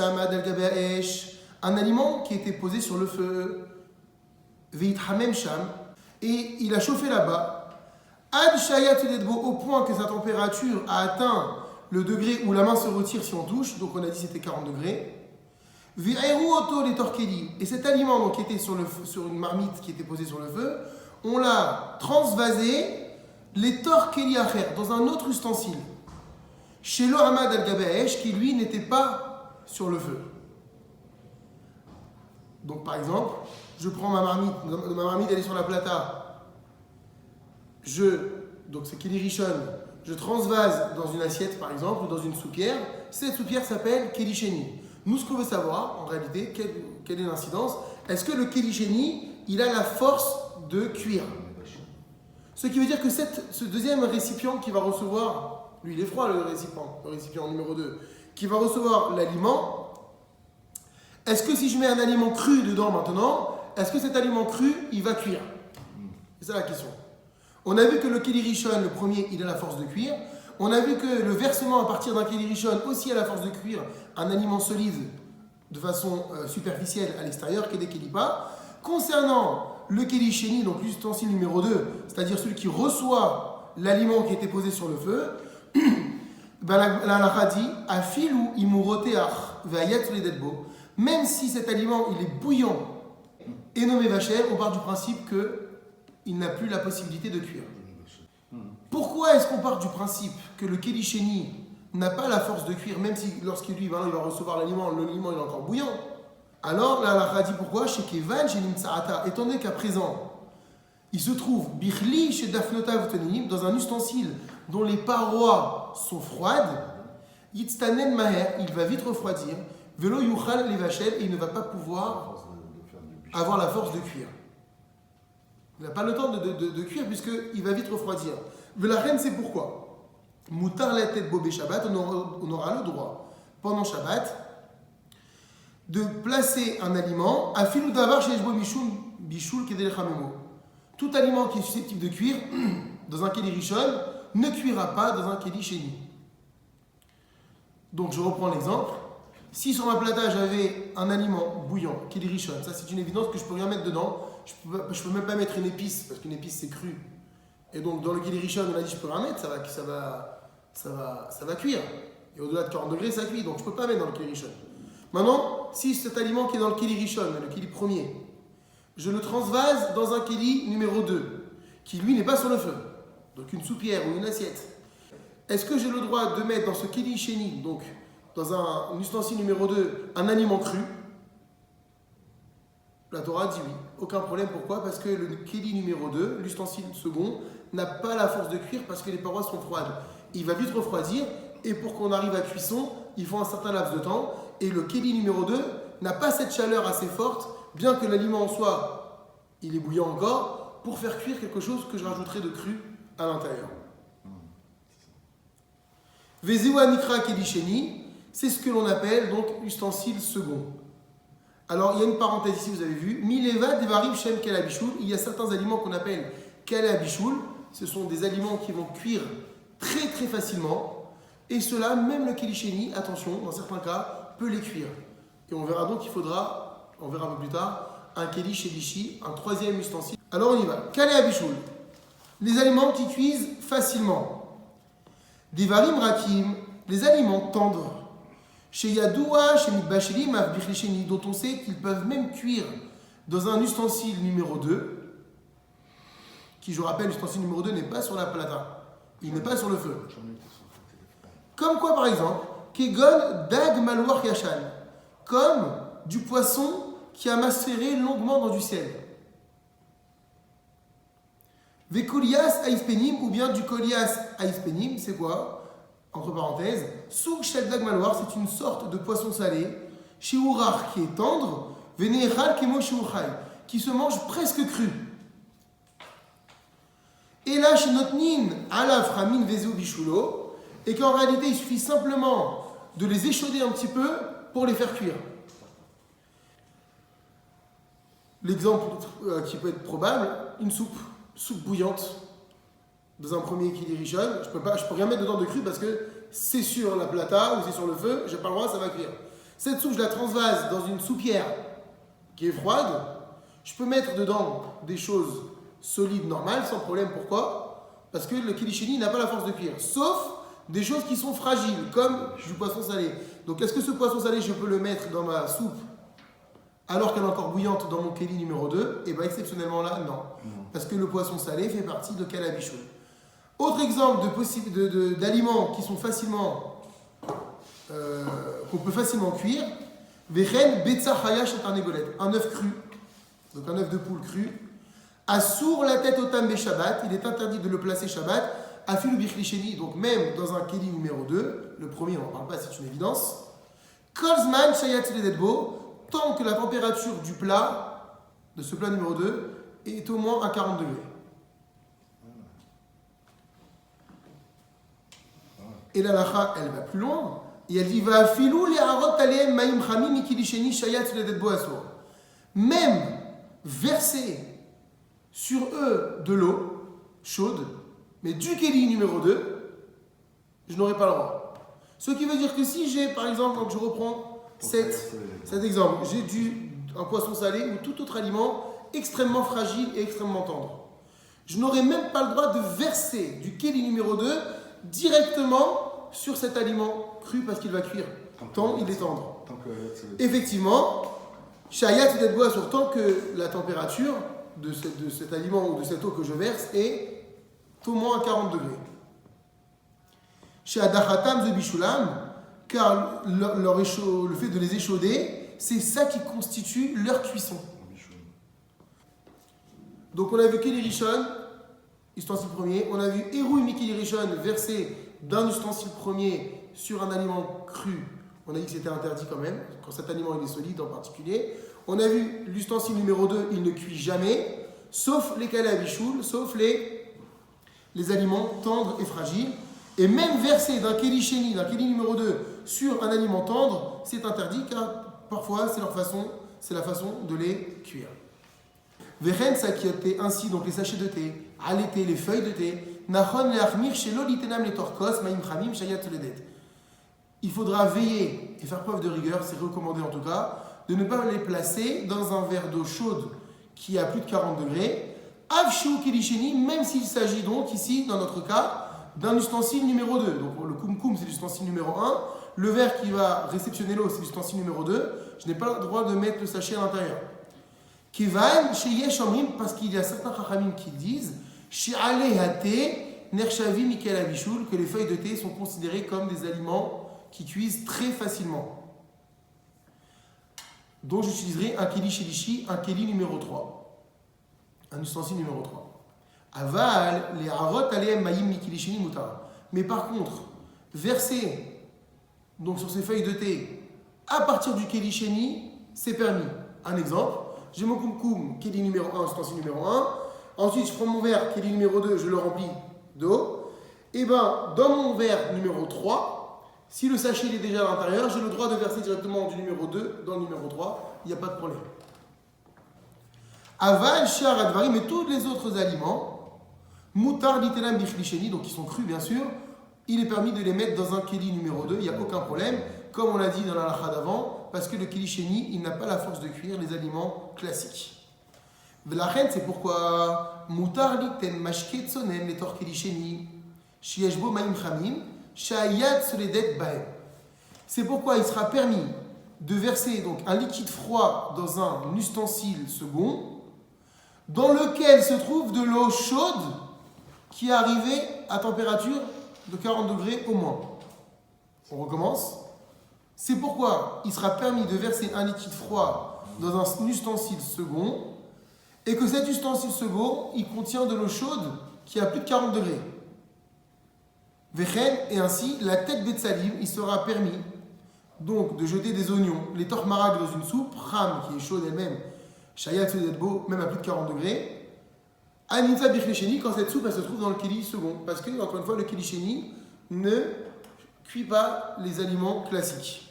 Shehamad al Gabe Ha'esh, un aliment qui était posé sur le feu, Veithamem Sham, et il a chauffé là-bas, Ad Shayat Ledbo, au point que sa température a atteint le degré où la main se retire si on touche, donc on a dit c'était 40 degrés. Ve'eru Oto les Torkeli, et cet aliment donc, qui était sur une marmite qui était posée sur le feu, on l'a transvasé, les Torkeli Acher, dans un autre ustensile. Chez Hamad al Gabe Ha'esh, qui lui n'était pas sur le feu. Donc par exemple, je prends ma marmite elle est sur la plata. Donc c'est Keli Rishon, je transvase dans une assiette par exemple, ou dans une soupière. Cette soupière s'appelle Keli Sheni. Nous, ce qu'on veut savoir, en réalité, quelle est l'incidence? Est-ce que le Keli Sheni, il a la force de cuire? Ce qui veut dire que ce deuxième récipient qui va recevoir, lui il est froid le récipient numéro 2, qui va recevoir l'aliment, est-ce que si je mets un aliment cru dedans maintenant, est-ce que cet aliment cru, il va cuire? C'est ça la question. On a vu que le Keli Rishon, le premier, il a la force de cuire. On a vu que le versement à partir d'un Keli Rishon aussi a la force de cuire un aliment solide de façon superficielle à l'extérieur, qui est des Kelipa. Concernant le Keli Sheni, donc l'ustensile numéro 2, c'est-à-dire celui qui reçoit l'aliment qui était posé sur le feu, la halakha dit Afilu imuroteach ve'ayat ledbo, même si cet aliment il est bouillant et nommé vacher, on part du principe qu'il n'a plus la possibilité de cuire. Pourquoi est-ce qu'on part du principe que le Keli Sheni n'a pas la force de cuire, même si lorsqu'il lui maintenant il va recevoir l'aliment il est encore bouillant? Alors la halakha dit pourquoi? Chez Kevan, chez Nimtsaata, étant donné qu'à présent il se trouve Bichli chez Dafnota Votonim, dans un ustensile dont les parois sont froides, Yitztanen Maher, il va vite refroidir, Velo Yuchal Levachel, et il ne va pas pouvoir avoir la force de cuire. Il n'a pas le temps de cuire puisqu'il va vite refroidir. Velachen, c'est pourquoi Moutar la tête bobé Shabbat, on aura le droit pendant Shabbat de placer un aliment à filou d'avar chez Eshbo Bichoul Kedel Chamemo. Tout aliment qui est susceptible de cuire dans un Keli Rishon ne cuira pas dans un Keli Sheni. Donc je reprends l'exemple. Si sur ma plata j'avais un aliment bouillant, Keli Rishon, ça c'est une évidence que je peux rien mettre dedans. Je peux même pas mettre une épice parce qu'une épice c'est cru. Et donc dans le Keli Rishon on a dit je peux rien mettre, ça va cuire. Et au-delà de 40 degrés ça cuit, donc je peux pas mettre dans le Keli Rishon. Maintenant, si cet aliment qui est dans le Keli Rishon, le Keli premier, je le transvase dans un Keli numéro 2, qui lui n'est pas sur le feu, donc une soupière ou une assiette, est-ce que j'ai le droit de mettre dans ce Keli Sheni, donc dans un ustensile numéro 2, un aliment cru? La Torah dit oui, aucun problème. Pourquoi? Parce que le Keli numéro 2, l'ustensile second, n'a pas la force de cuire parce que les parois sont froides. Il va vite refroidir et pour qu'on arrive à cuisson, il faut un certain laps de temps. Et le Keli numéro 2 n'a pas cette chaleur assez forte, bien que l'aliment en soi, il est bouillant encore, pour faire cuire quelque chose que je rajouterai de cru à l'intérieur. Vezewa Nikra Keli Sheni, c'est ce que l'on appelle donc ustensile second. Alors il y a une parenthèse ici, vous avez vu, Mileva Devarim Shem Kela Bichoul, il y a certains aliments qu'on appelle Kela Bichoul, ce sont des aliments qui vont cuire très très facilement, et cela, même le Keli Sheni, attention, dans certains cas, peut les cuire. Et on verra donc qu'il faudra, on verra un peu plus tard, un Keli Shelishi, un troisième ustensile. Alors on y va. Kala Bichoul, les aliments qui cuisent facilement. Devarim Rakim, les aliments tendres. Chez Yadoua, chez Mitbachelim, Avbichli Sheni, dont on sait qu'ils peuvent même cuire dans un ustensile numéro 2, qui, je rappelle, l'ustensile numéro 2 n'est pas sur la plata, il n'est pas sur le feu. Comme quoi, par exemple, Kegon dag malouar yashan, comme du poisson qui a macéré longuement dans du sel. Vekolias aispenim, ou bien du kolias aispenim, c'est quoi? Entre parenthèses, souk shel dag malouar, c'est une sorte de poisson salé, shiurar qui est tendre, veneechal kemo shiuchai, qui se mange presque cru. Et là, chez Notnin, alaf ramin vezeu bichulo, et qu'en réalité, il suffit simplement de les échauder un petit peu pour les faire cuire. L'exemple qui peut être probable, une soupe bouillante, dans un premier Keli Rishon, je peux rien mettre dedans de cru parce que c'est sur la plata ou c'est sur le feu, j'ai pas le droit, ça va cuire. Cette soupe, je la transvase dans une soupière qui est froide. Je peux mettre dedans des choses solides, normales, sans problème. Pourquoi? Parce que le Kilisheni n'a pas la force de cuire. Sauf des choses qui sont fragiles, comme du poisson salé. Donc, est-ce que ce poisson salé, je peux le mettre dans ma soupe alors qu'elle est encore bouillante dans mon Keli numéro 2? Et bien, exceptionnellement là, non. Parce que le poisson salé fait partie de Kala Bichoul. Autre exemple d'aliments qui sont facilement qu'on peut facilement cuire, Vechen Betsa Hayash Tarnegolette, un œuf cru, donc un œuf de poule cru, assour la tête au tam Shabbat, il est interdit de le placer Shabbat, Afilu Bichlisheni, donc même dans un Keli numéro 2, le premier on n'en parle pas, c'est une évidence, Kolzman Shayat Ledetbo, tant que la température du plat, de ce plat numéro 2, est au moins à 40 degrés. Et la lacha, elle va plus loin. Et elle dit va filou les harot alem maïm chamim mikilisheni shayat ledetbo asur. Même verser sur eux de l'eau chaude, mais du keli numéro 2, je n'aurai pas le droit. Ce qui veut dire que si j'ai, par exemple, donc je reprends cet exemple, j'ai un poisson salé ou tout autre aliment extrêmement fragile et extrêmement tendre, je n'aurai même pas le droit de verser du keli numéro 2 directement sur cet aliment cru parce qu'il va cuire tant il est tendre. Effectivement, Shayat Ledetbo sur tant que la température de cet aliment ou de cette eau que je verse est au moins à 40 degrés. Chez Adachatam the Bishulam, car le fait de les échauder, c'est ça qui constitue leur cuisson. Donc on a vu Keli Rishon, ustensile premier, on a vu Eruy Mikeli Rishon versé d'un ustensile premier sur un aliment cru. On a dit que c'était interdit quand même, quand cet aliment il est solide en particulier. On a vu l'ustensile numéro 2, il ne cuit jamais, sauf les Kala Bichoul, sauf les aliments tendres et fragiles. Et même verser d'un Keli Sheni, d'un Keli numéro 2, sur un aliment tendre, c'est interdit car parfois c'est la façon de les cuire. Vechen Sakiote, ainsi donc les sachets de thé, alété, les feuilles de thé, Nachon leachmir shelo litenam le torkos, maim chamim shayat ledet. Il faudra veiller et faire preuve de rigueur, c'est recommandé en tout cas, de ne pas les placer dans un verre d'eau chaude qui a plus de 40 degrés, avshu kilisheni, même s'il s'agit donc ici, dans notre cas, d'un ustensile numéro 2. Donc le kumkum c'est l'ustensile numéro 1, le verre qui va réceptionner l'eau c'est l'ustensile numéro 2, je n'ai pas le droit de mettre le sachet à l'intérieur. Kivan sheyesh omrim, parce qu'il y a certains chachamim qui disent she'aleh hate nershavi mikel avishul, que les feuilles de thé sont considérées comme des aliments qui cuisent très facilement. Donc j'utiliserai un keli shelishi, un keli numéro 3, un ustensile numéro 3. Aval, les harot aleem mayim mikeli sheni mutar. Mais par contre, verser donc sur ces feuilles de thé à partir du keli sheni, c'est permis. Un exemple, j'ai mon kumkum, keli numéro 1, ustensile numéro 1. Ensuite, je prends mon verre, keli numéro 2, je le remplis d'eau. Et bien, dans mon verre numéro 3, si le sachet est déjà à l'intérieur, j'ai le droit de verser directement du numéro 2 dans le numéro 3. Il n'y a pas de problème. Aval, shar, advari, mais tous les autres aliments, mutar, litenam, bichlisheni, donc qui sont crus bien sûr, il est permis de les mettre dans un keli numéro 2, il n'y a aucun problème, comme on l'a dit dans la lacha d'avant, parce que le keli sheni, il n'a pas la force de cuire les aliments classiques. V'lachen, c'est pourquoi mutar liten mashke tsonem letor keli sheni, shieshbo maim chamim, shayat soledet baem. C'est pourquoi il sera permis de verser donc un liquide froid dans un ustensile second, dans lequel se trouve de l'eau chaude qui est arrivée à température de 40 degrés au moins. On recommence. C'est pourquoi il sera permis de verser un liquide froid dans un ustensile second et que cet ustensile second, il contient de l'eau chaude qui a plus de 40 degrés. Vechen, et ainsi, la tête betsalim, il sera permis donc de jeter des oignons, les tormarag dans une soupe, ram qui est chaude elle-même, shayat sodetbo, même à plus de 40 degrés, anitza bichlesheni, quand cette soupe elle se trouve dans le keli second, parce que, encore une fois, le keli sheni ne cuit pas les aliments classiques.